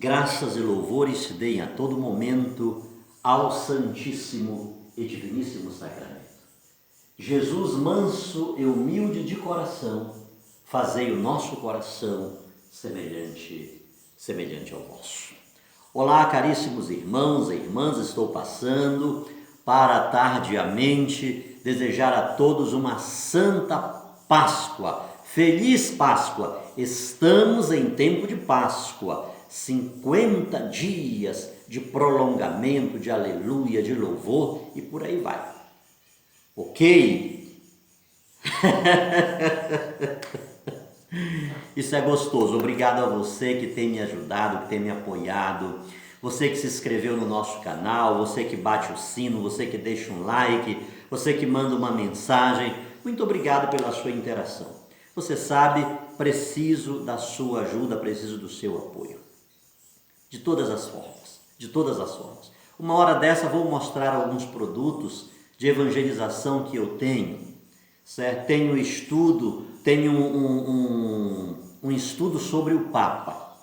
Graças e louvores se deem a todo momento ao Santíssimo e Diviníssimo Sacramento. Jesus manso e humilde de coração, fazei o nosso coração semelhante ao vosso. Olá, caríssimos irmãos e irmãs, estou passando para tardiamente desejar a todos uma santa Páscoa, feliz Páscoa. Estamos em tempo de Páscoa, 50 dias de prolongamento, de aleluia, de louvor e por aí vai. Ok? Isso é gostoso. Obrigado a você que tem me ajudado, que tem me apoiado, você que se inscreveu no nosso canal, você que bate o sino, você que deixa um like, você que manda uma mensagem. Muito obrigado pela sua interação. Você sabe, preciso da sua ajuda, preciso do seu apoio. De todas as formas. Uma hora dessa vou mostrar alguns produtos de evangelização que eu tenho, certo? Tenho um estudo sobre o Papa,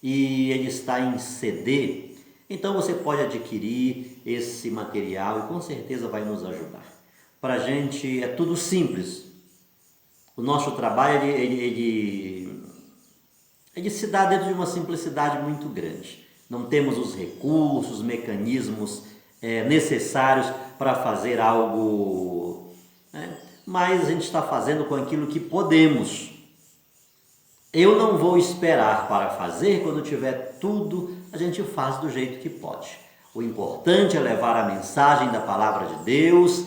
e ele está em CD, então você pode adquirir esse material e com certeza vai nos ajudar. Para a gente é tudo simples, o nosso trabalho ele se dá dentro de uma simplicidade muito grande. Não temos os recursos, os mecanismos necessários para fazer algo, mas a gente está fazendo com aquilo que podemos. Eu não vou esperar para fazer, quando tiver tudo, a gente faz do jeito que pode. O importante é levar a mensagem da palavra de Deus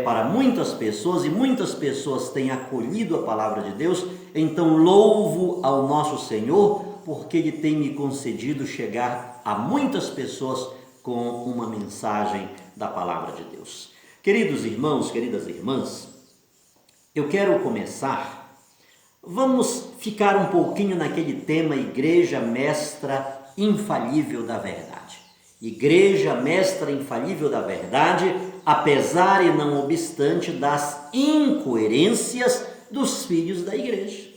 para muitas pessoas, e muitas pessoas têm acolhido a palavra de Deus. Então louvo ao nosso Senhor, porque Ele tem me concedido chegar a muitas pessoas com uma mensagem da palavra de Deus. Queridos irmãos, queridas irmãs, eu quero começar, vamos ficar um pouquinho naquele tema Igreja Mestra Infalível da Verdade. Igreja Mestra Infalível da Verdade, apesar e não obstante das incoerências dos filhos da igreja.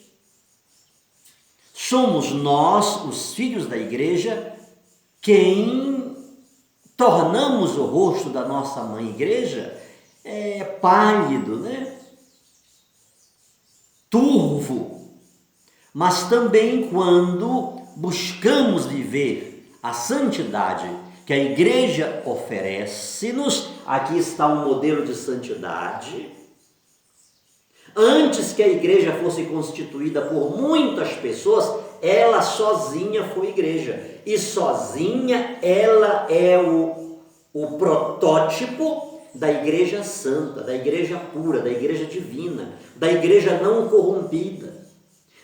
Somos nós, os filhos da igreja, quem tornamos o rosto da nossa mãe igreja pálido, turvo, mas também quando buscamos viver a santidade que a igreja oferece-nos. Aqui está um modelo de santidade. Antes que a igreja fosse constituída por muitas pessoas, ela sozinha foi igreja. E sozinha ela é o protótipo da igreja santa, da igreja pura, da igreja divina, da igreja não corrompida,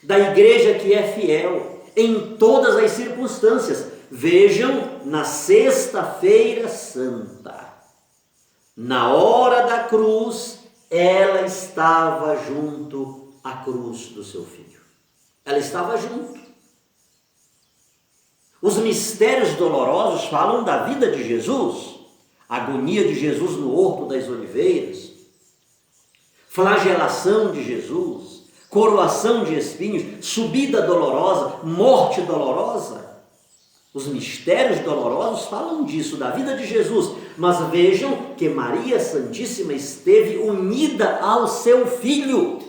da igreja que é fiel em todas as circunstâncias. Vejam, na Sexta-feira Santa, na hora da cruz, ela estava junto à cruz do seu filho. Ela estava junto. Os mistérios dolorosos falam da vida de Jesus, a agonia de Jesus no Horto das Oliveiras, flagelação de Jesus, coroação de espinhos, subida dolorosa, morte dolorosa. Os mistérios dolorosos falam disso, da vida de Jesus. Mas vejam que Maria Santíssima esteve unida ao seu Filho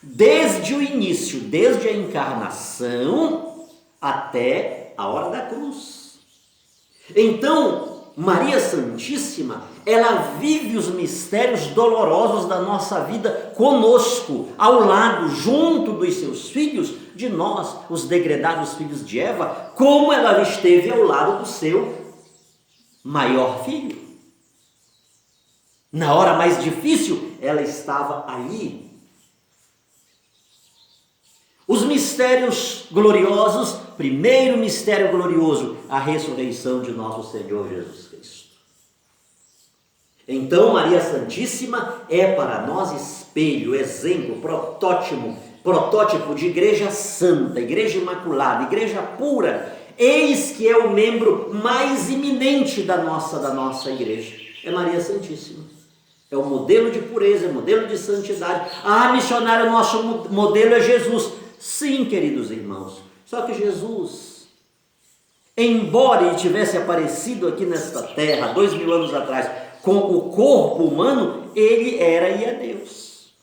desde o início, desde a encarnação até a hora da cruz. Então, Maria Santíssima, ela vive os mistérios dolorosos da nossa vida conosco, ao lado, junto dos seus filhos, de nós, os degredados filhos de Eva, como ela esteve ao lado do seu maior filho. Na hora mais difícil, ela estava ali. Os mistérios gloriosos, primeiro mistério glorioso, a ressurreição de nosso Senhor Jesus Cristo. Então, Maria Santíssima é para nós espelho, exemplo, protótipo de igreja santa, igreja imaculada, igreja pura. Eis que é o membro mais iminente da nossa igreja, é Maria Santíssima. É o modelo de pureza, é o modelo de santidade. Ah, missionário, nosso modelo é Jesus. Sim, queridos irmãos, Só que Jesus, embora ele tivesse aparecido aqui nesta terra 2000 anos atrás com o corpo humano, ele era e é Deus.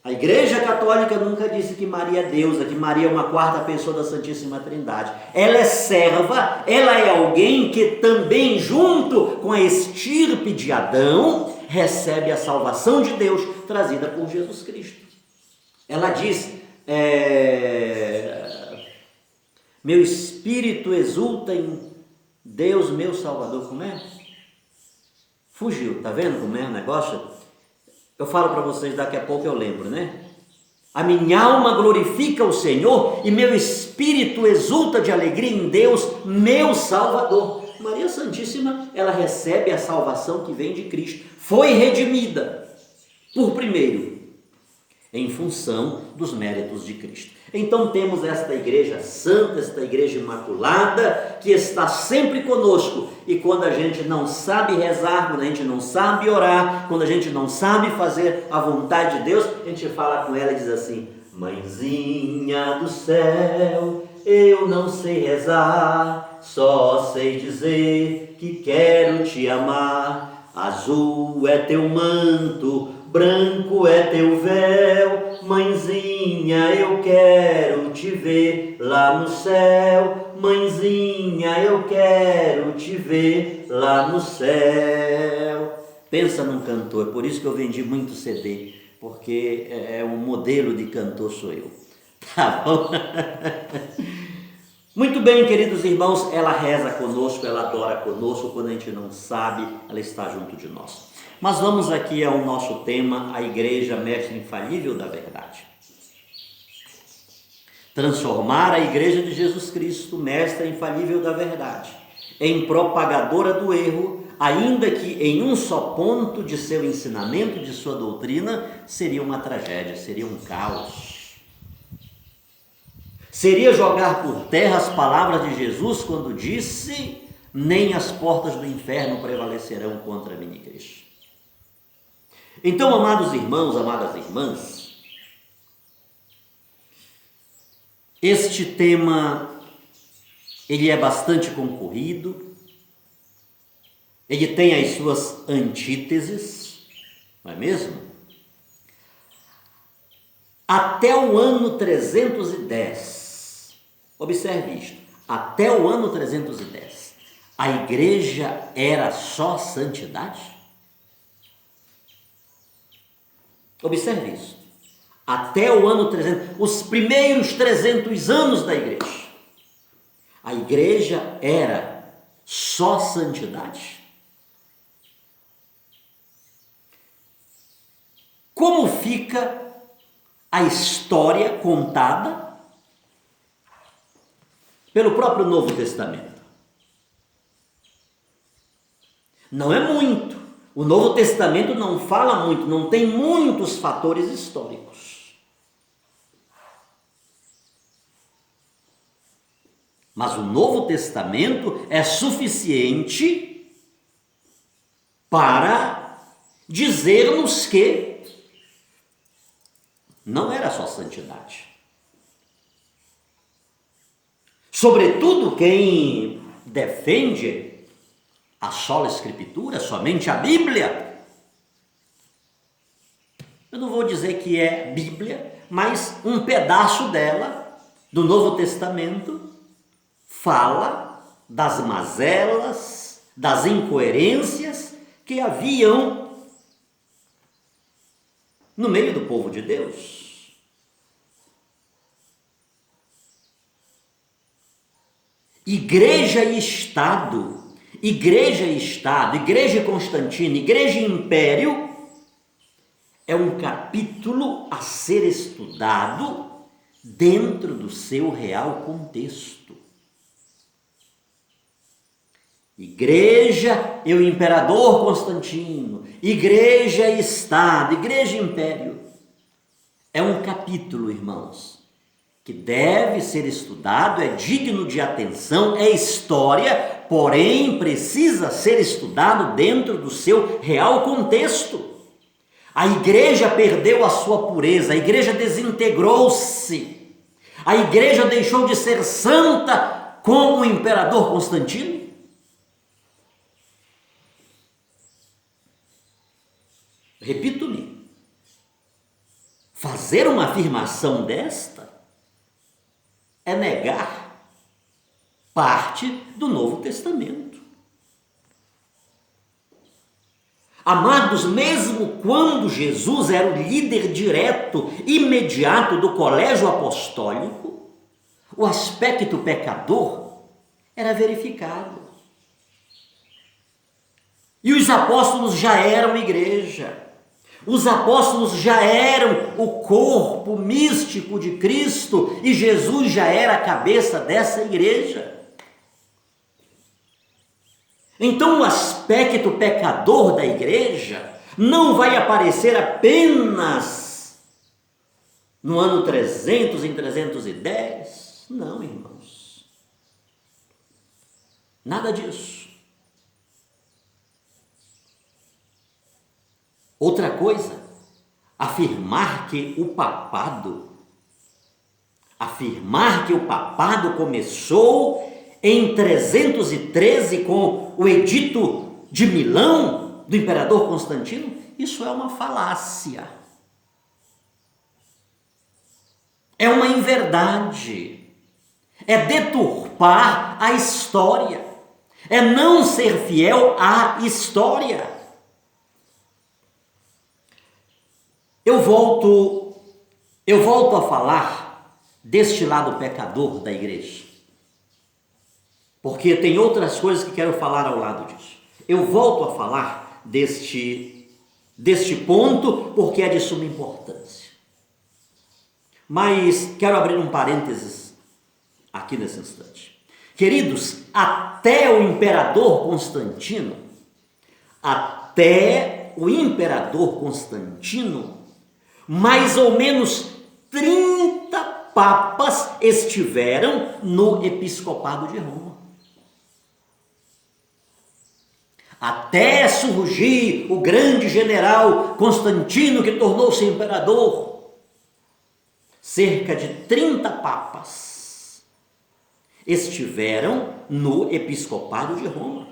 A Igreja Católica nunca disse que Maria é deusa, que Maria é uma quarta pessoa da Santíssima Trindade. Ela é serva, ela é alguém que também, junto com a estirpe de Adão, recebe a salvação de Deus trazida por Jesus Cristo. Ela diz, meu espírito exulta em Deus, meu Salvador. Como é? Fugiu, tá vendo como é o negócio? Eu falo para vocês, daqui a pouco eu lembro, né? A minha alma glorifica o Senhor e meu espírito exulta de alegria em Deus, meu Salvador. Maria Santíssima, ela recebe a salvação que vem de Cristo. Foi redimida por primeiro, em função dos méritos de Cristo. Então temos esta igreja santa, esta igreja imaculada, que está sempre conosco. E quando a gente não sabe rezar, quando a gente não sabe orar, quando a gente não sabe fazer a vontade de Deus, a gente fala com ela e diz assim: mãezinha do céu, eu não sei rezar, só sei dizer que quero te amar. Azul é teu manto, branco é teu véu, mãezinha, eu quero te ver lá no céu. Mãezinha, eu quero te ver lá no céu. Pensa num cantor, por isso que eu vendi muito CD, porque um modelo de cantor sou eu. Tá bom? Muito bem, queridos irmãos, ela reza conosco, ela adora conosco. Quando a gente não sabe, ela está junto de nós. Mas vamos aqui ao nosso tema, a Igreja Mestre Infalível da Verdade. Transformar a Igreja de Jesus Cristo, Mestre Infalível da Verdade, em propagadora do erro, ainda que em um só ponto de seu ensinamento, de sua doutrina, seria uma tragédia, seria um caos. Seria jogar por terra as palavras de Jesus quando disse: nem as portas do inferno prevalecerão contra a minha igreja. Então, amados irmãos, amadas irmãs, este tema, ele é bastante concorrido, ele tem as suas antíteses, não é mesmo? Até o ano 310, observe isto, até o ano 310, a igreja era só santidade? Observe isso. Até o ano 300, os primeiros 300 anos da igreja, a igreja era só santidade? Como fica a história contada pelo próprio Novo Testamento? Não é muito. O Novo Testamento não fala muito, não tem muitos fatores históricos. Mas o Novo Testamento é suficiente para dizer-nos que não era só santidade. Sobretudo quem defende a sola Escritura, somente a Bíblia. Eu não vou dizer que é Bíblia, mas um pedaço dela, do Novo Testamento, fala das mazelas, das incoerências que haviam no meio do povo de Deus. Igreja e Estado, Igreja e Estado, Igreja e Constantino, Igreja e Império, é um capítulo a ser estudado dentro do seu real contexto. Igreja e o imperador Constantino, Igreja e Estado, Igreja e Império, é um capítulo, irmãos, que deve ser estudado, é digno de atenção, é história, porém precisa ser estudado dentro do seu real contexto. A igreja perdeu a sua pureza, a igreja desintegrou-se, A igreja deixou de ser santa com o imperador Constantino? Repito-lhe, fazer uma afirmação desta é negar parte do Novo Testamento. Amados, mesmo quando Jesus era o líder direto, imediato do colégio apostólico, o aspecto pecador era verificado. E os apóstolos já eram igreja. Os apóstolos já eram o corpo místico de Cristo e Jesus já era a cabeça dessa igreja. Então, o aspecto pecador da igreja não vai aparecer apenas no ano 300, em 310. Não, irmãos. Nada disso. Outra coisa, afirmar que o papado começou em 313 com o Edito de Milão, do imperador Constantino, isso é uma falácia. É uma inverdade. É deturpar a história. É não ser fiel à história. Eu volto a falar deste lado pecador da igreja, porque tem outras coisas que quero falar ao lado disso. Eu volto a falar deste ponto, porque é de suma importância. Mas quero abrir um parênteses aqui nesse instante. Queridos, até o imperador Constantino, mais ou menos 30 papas estiveram no episcopado de Roma. Até surgir o grande general Constantino, que tornou-se imperador, cerca de 30 papas estiveram no episcopado de Roma.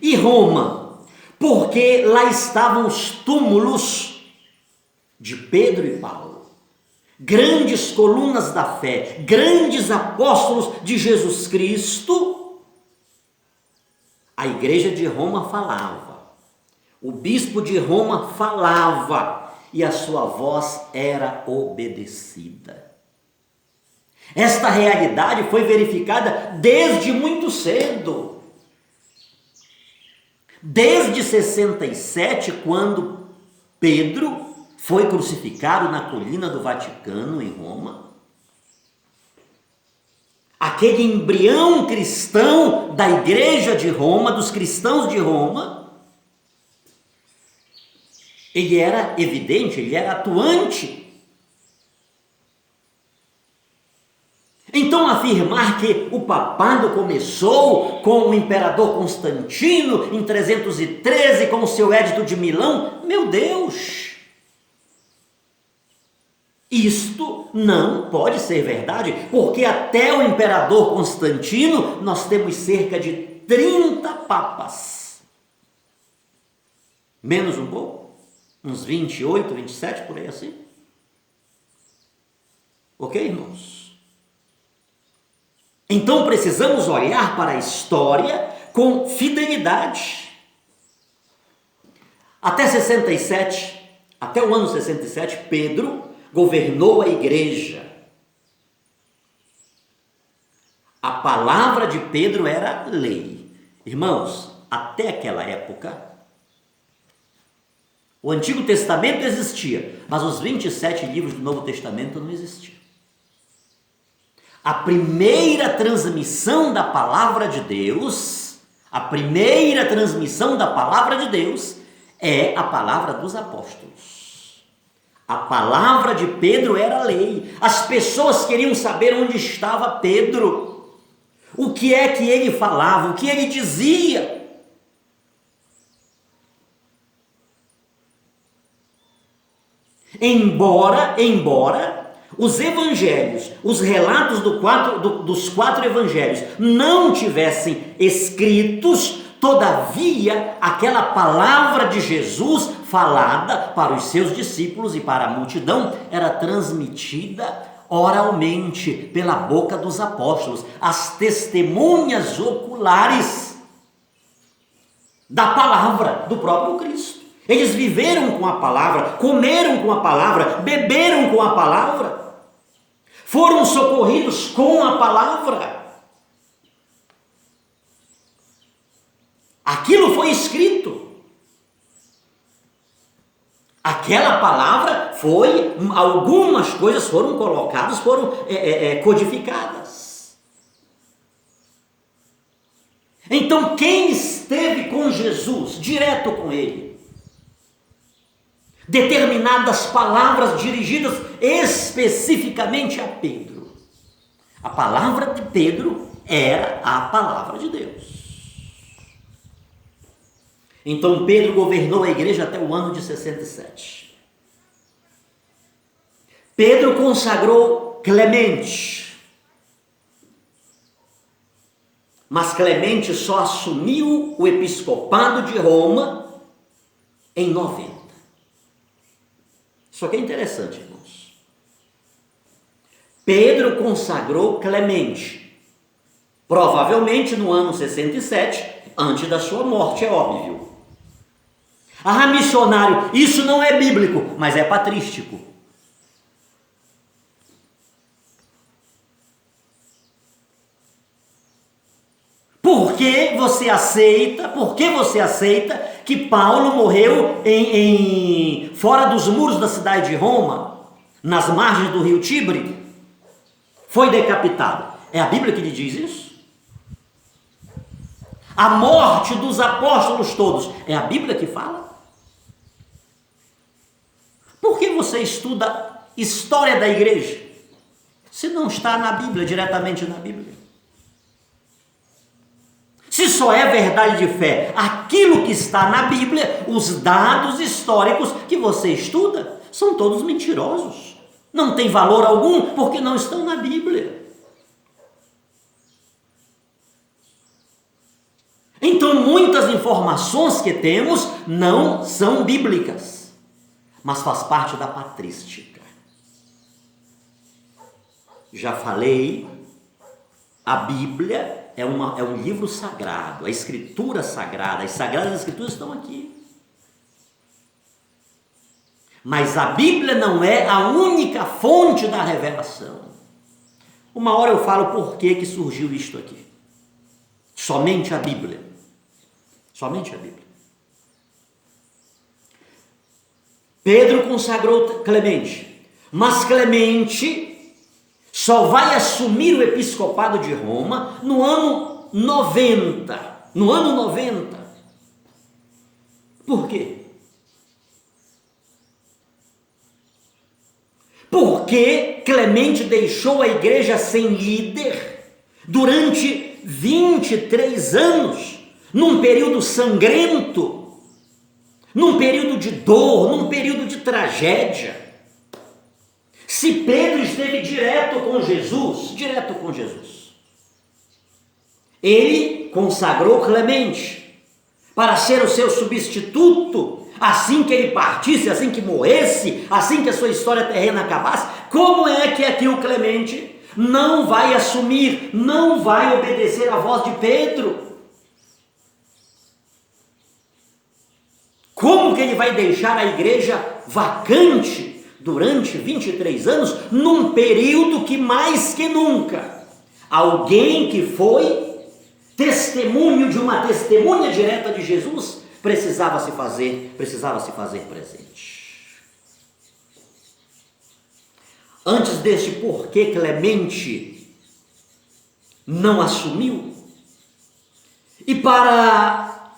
E Roma, porque lá estavam os túmulos de Pedro e Paulo, grandes colunas da fé, grandes apóstolos de Jesus Cristo. A igreja de Roma falava, o bispo de Roma falava, e a sua voz era obedecida. Esta realidade foi verificada desde muito cedo. Desde 67, quando Pedro foi crucificado na colina do Vaticano, em Roma, aquele embrião cristão da igreja de Roma, dos cristãos de Roma, ele era evidente, ele era atuante. Então, afirmar que o papado começou com o imperador Constantino em 313, com o seu Edito de Milão, meu Deus! Isto não pode ser verdade, porque até o imperador Constantino nós temos cerca de 30 papas. Menos um pouco, uns 28, 27, por aí assim. Ok, irmãos? Então precisamos olhar para a história com fidelidade. Até 67, até o ano 67, Pedro governou a igreja. A palavra de Pedro era lei. Irmãos, até aquela época, o Antigo Testamento existia, mas os 27 livros do Novo Testamento não existiam. A primeira transmissão da palavra de Deus, é a palavra dos apóstolos. A palavra de Pedro era lei. As pessoas queriam saber onde estava Pedro, o que é que ele falava, o que ele dizia. Embora os evangelhos, os relatos dos 4 evangelhos não tivessem escritos, todavia aquela palavra de Jesus falada para os seus discípulos e para a multidão era transmitida oralmente pela boca dos apóstolos, as testemunhas oculares da palavra do próprio Cristo. Eles viveram com a palavra, comeram com a palavra, beberam com a palavra, foram socorridos com a palavra. Aquilo foi escrito. Aquela palavra foi, algumas coisas foram colocadas, foram codificadas. Então, quem esteve com Jesus, direto com ele, determinadas palavras dirigidas especificamente a Pedro. A palavra de Pedro era a palavra de Deus. Então Pedro governou a igreja até o ano de 67. Pedro consagrou Clemente. Mas Clemente só assumiu o episcopado de Roma em 90. Isso aqui é interessante, irmãos. Pedro consagrou Clemente, provavelmente no ano 67, antes da sua morte, é óbvio. Ah, missionário, isso não é bíblico, mas é patrístico. Por que você aceita que Paulo morreu fora dos muros da cidade de Roma, nas margens do rio Tibre? Foi decapitado. É a Bíblia que lhe diz isso? A morte dos apóstolos todos, é a Bíblia que fala? Por que você estuda história da igreja se não está na Bíblia, diretamente na Bíblia? Se só é verdade de fé aquilo que está na Bíblia, os dados históricos que você estuda são todos mentirosos. Não tem valor algum porque não estão na Bíblia. Então, muitas informações que temos não são bíblicas, mas faz parte da patrística. Já falei, a Bíblia é um livro sagrado, a Escritura sagrada, as Sagradas Escrituras estão aqui. Mas a Bíblia não é a única fonte da revelação. Uma hora eu falo por que surgiu isto aqui. Somente a Bíblia. Somente a Bíblia. Pedro consagrou Clemente, mas Clemente só vai assumir o episcopado de Roma no ano 90. No ano 90. Por quê? Porque Clemente deixou a igreja sem líder durante 23 anos, num período sangrento, num período de dor, num período de tragédia. Se Pedro esteve direto com Jesus, ele consagrou Clemente para ser o seu substituto, assim que ele partisse, assim que morresse, assim que a sua história terrena acabasse. Como é que aqui o Clemente não vai assumir, não vai obedecer à voz de Pedro? Como que ele vai deixar a igreja vacante durante 23 anos, num período que mais que nunca, alguém que foi testemunho de uma testemunha direta de Jesus precisava se fazer presente. Antes deste porquê Clemente não assumiu, e para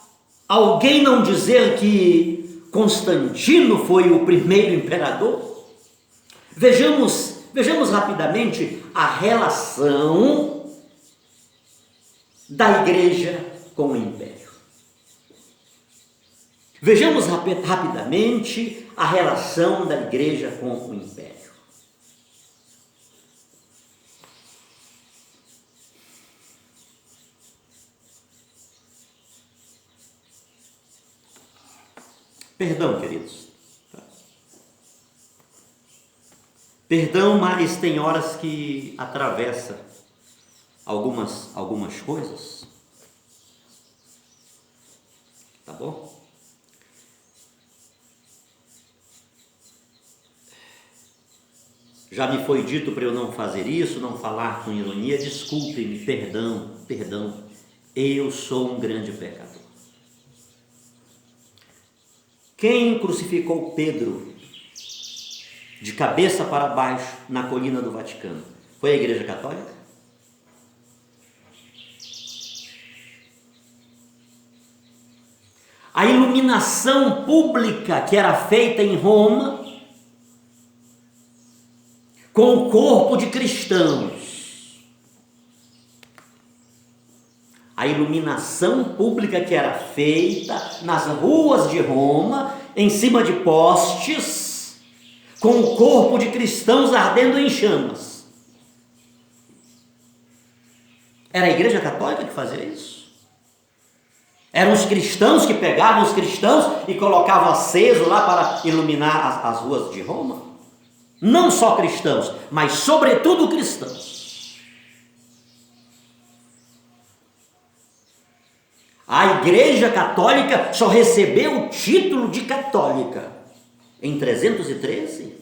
alguém não dizer que Constantino foi o primeiro imperador, vejamos rapidamente a relação da igreja com o império. Vejamos rapidamente a relação da igreja com o império. Perdão, queridos. Perdão, mas tem horas que atravessa algumas coisas. Tá bom? Já me foi dito para eu não fazer isso, não falar com ironia. Desculpe-me, perdão. Eu sou um grande pecador. Quem crucificou Pedro de cabeça para baixo na colina do Vaticano? Foi a Igreja Católica? A iluminação pública que era feita em Roma, com o corpo de cristãos, a iluminação pública que era feita nas ruas de Roma, em cima de postes, com o corpo de cristãos ardendo em chamas. Era a Igreja Católica que fazia isso? Eram os cristãos que pegavam os cristãos e colocavam aceso lá para iluminar as ruas de Roma? Não só cristãos, mas sobretudo cristãos. A Igreja Católica só recebeu o título de católica em 313,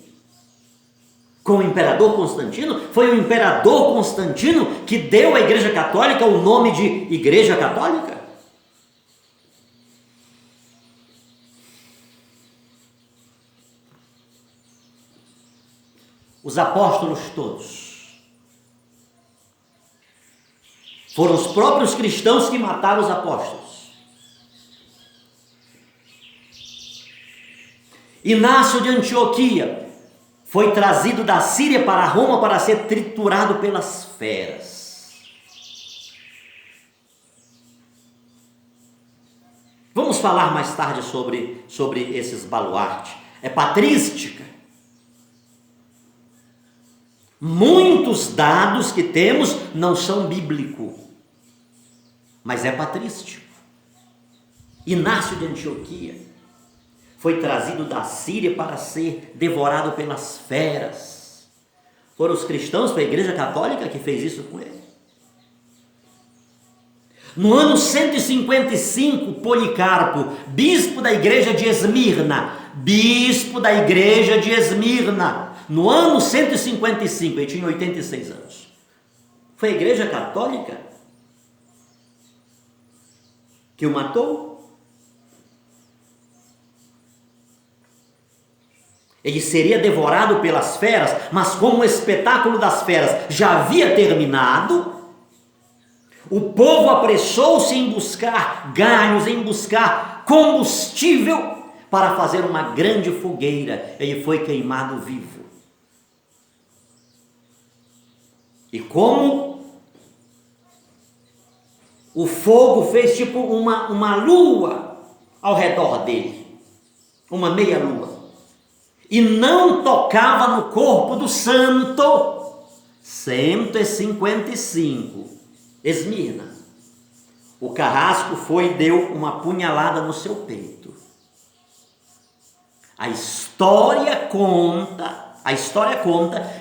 com o imperador Constantino. Foi o imperador Constantino que deu à Igreja Católica o nome de Igreja Católica. Os apóstolos todos foram os próprios cristãos que mataram os apóstolos. Inácio de Antioquia foi trazido da Síria para Roma para ser triturado pelas feras. Vamos falar mais tarde sobre esses baluartes. É patrística. Muitos dados que temos não são bíblicos, mas é patrístico. Inácio de Antioquia foi trazido da Síria para ser devorado pelas feras. Foram os cristãos, foi a Igreja Católica que fez isso com ele. No ano 155, Policarpo, bispo da igreja de Esmirna, no ano 155, ele tinha 86 anos. Foi a Igreja Católica que o matou. Ele seria devorado pelas feras, mas como o espetáculo das feras já havia terminado, o povo apressou-se em buscar galhos, em buscar combustível para fazer uma grande fogueira. Ele foi queimado vivo. E como o fogo fez tipo uma lua ao redor dele, uma meia lua, e não tocava no corpo do santo, 155, Esmirna. O carrasco foi e deu uma punhalada no seu peito. A história conta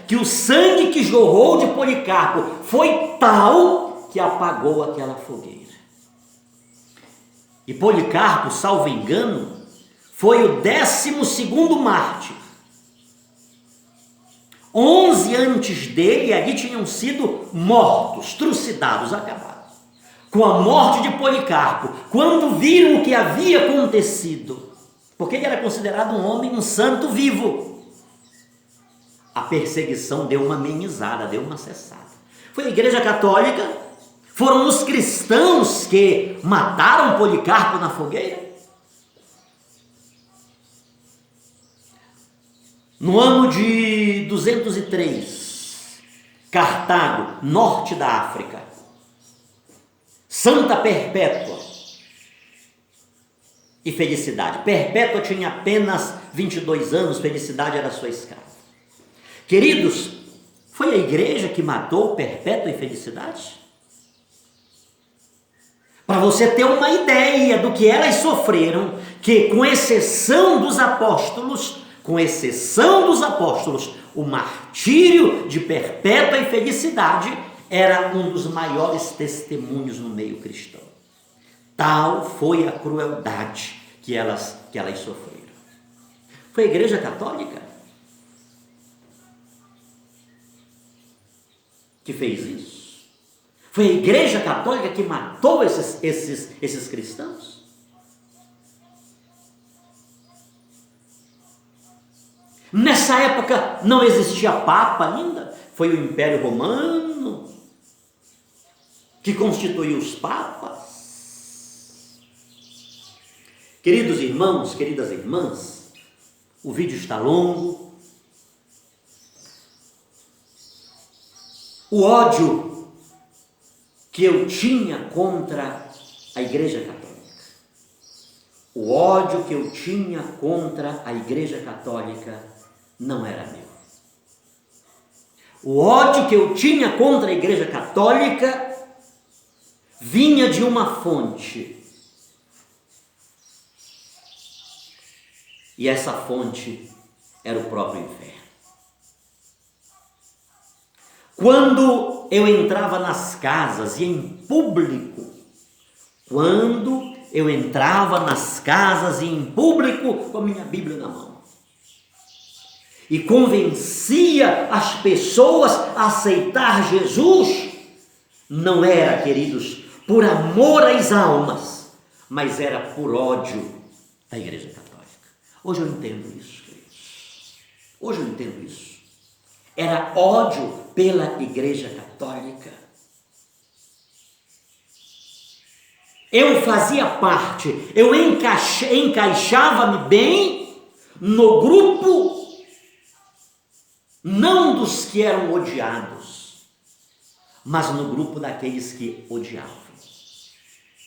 que o sangue que jorrou de Policarpo foi tal que apagou aquela fogueira. E Policarpo, salvo engano, foi o 12º mártir. 11 antes dele ali tinham sido mortos, trucidados, acabados. Com a morte de Policarpo, quando viram o que havia acontecido, porque ele era considerado um homem, um santo vivo, a perseguição deu uma amenizada, deu uma cessada. Foi a Igreja Católica, foram os cristãos que mataram Policarpo na fogueira. No ano de 203, Cartago, norte da África, Santa Perpétua e Felicidade. Perpétua tinha apenas 22 anos, Felicidade era sua escrava. Queridos, foi a igreja que matou Perpétua e Felicidade? Para você ter uma ideia do que elas sofreram, que, com exceção dos apóstolos, o martírio de perpétua infelicidade era um dos maiores testemunhos no meio cristão. Tal foi a crueldade que elas sofreram. Foi a Igreja Católica que fez isso. Foi a Igreja Católica que matou esses cristãos. Nessa época não existia Papa ainda, foi o Império Romano que constituiu os papas. Queridos irmãos, queridas irmãs, o vídeo está longo. O ódio que eu tinha contra a Igreja Católica, o ódio que eu tinha contra a Igreja Católica não era meu. O ódio que eu tinha contra a Igreja Católica vinha de uma fonte. E essa fonte era o próprio inferno. Quando eu entrava nas casas e em público, com a minha Bíblia na mão, e convencia as pessoas a aceitar Jesus, não era, queridos, por amor às almas, mas era por ódio à Igreja Católica. Hoje eu entendo isso, queridos. Hoje eu entendo isso. Era ódio pela Igreja Católica. Eu fazia parte, eu encaixava-me bem no grupo, não dos que eram odiados, mas no grupo daqueles que odiavam.